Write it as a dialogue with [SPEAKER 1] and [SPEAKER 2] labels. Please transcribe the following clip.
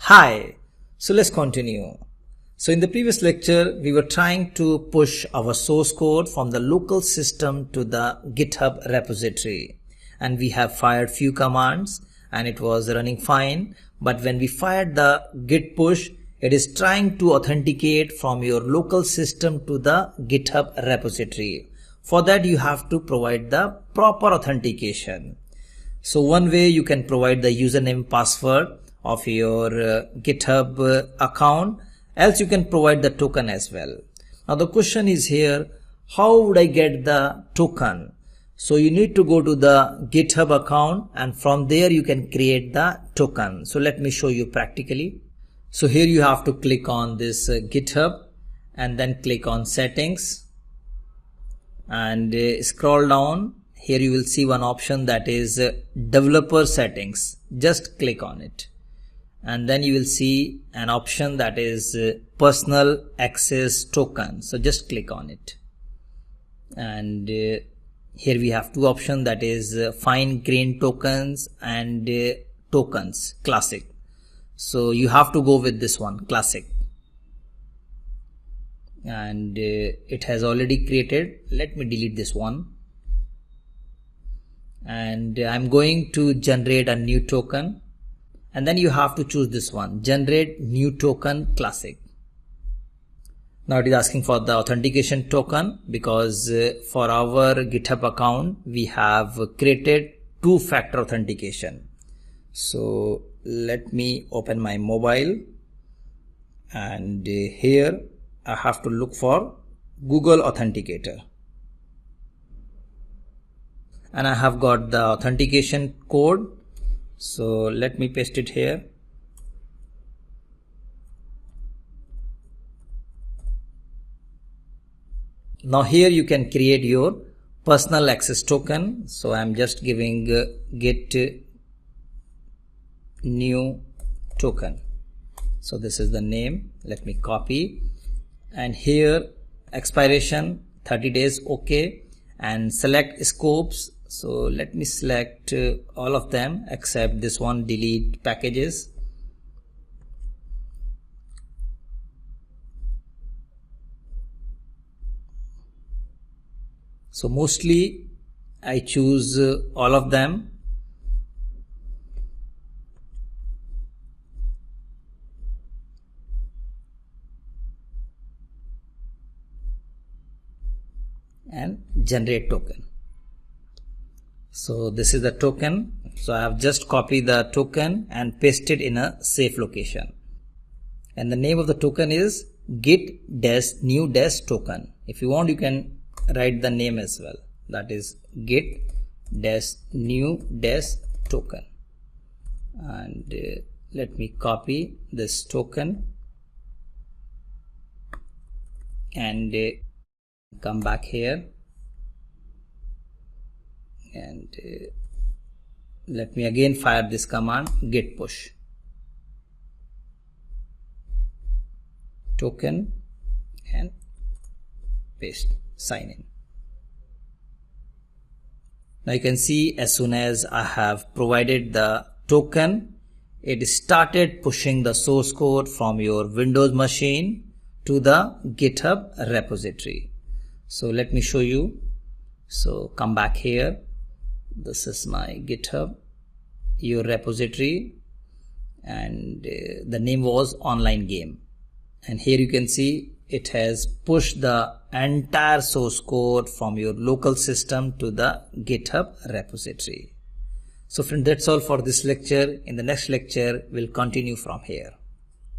[SPEAKER 1] Hi, so let's continue. So in the previous lecture, we were trying to push our source code from the local system to the GitHub repository. And we have fired few commands and it was running fine. But when we fired the git push, it is trying to authenticate from your local system to the GitHub repository. For that, you have to provide the proper authentication. So one way you can provide the username password of your GitHub account, else you can provide the token as well. Now the question is here, how would I get the token? So you need to go to the GitHub account and from there you can create the token. So let me show you practically. So here you have to click on this GitHub and then click on settings and scroll down. Here you will see one option that is developer settings. Just click on it. And then you will see an option that is personal access token. So just click on it. And here we have two options, that is fine grained tokens and tokens classic. So you have to go with this one, classic. And it has already created. Let me delete this one. And I'm going to generate a new token. And then you have to choose this one, generate new token classic. Now it is asking for the authentication token because for our GitHub account, we have created two-factor authentication. So let me open my mobile and here I have to look for Google Authenticator. And I have got the authentication code. So let me paste it here. Now here you can create your personal access token. So I'm just giving get new token. So this is the name. Let me copy. And here expiration 30 days. Okay. And select scopes. So let me select all of them except this one, delete packages. So mostly I choose all of them. And generate token. So this is the token. So I have just copied the token and pasted in a safe location. And the name of the token is git-new-token. If you want, you can write the name as well. That is git-new-token. And let me copy this token and come back here. And let me again fire this command, git push token and paste, sign in. Now you can see as soon as I have provided the token, it started pushing the source code from your Windows machine to the GitHub repository. So let me show you. So come back here. This is my GitHub, your repository, and the name was online game. And here you can see it has pushed the entire source code from your local system to the GitHub repository. So friends, that's all for this lecture. In the next lecture, we'll continue from here.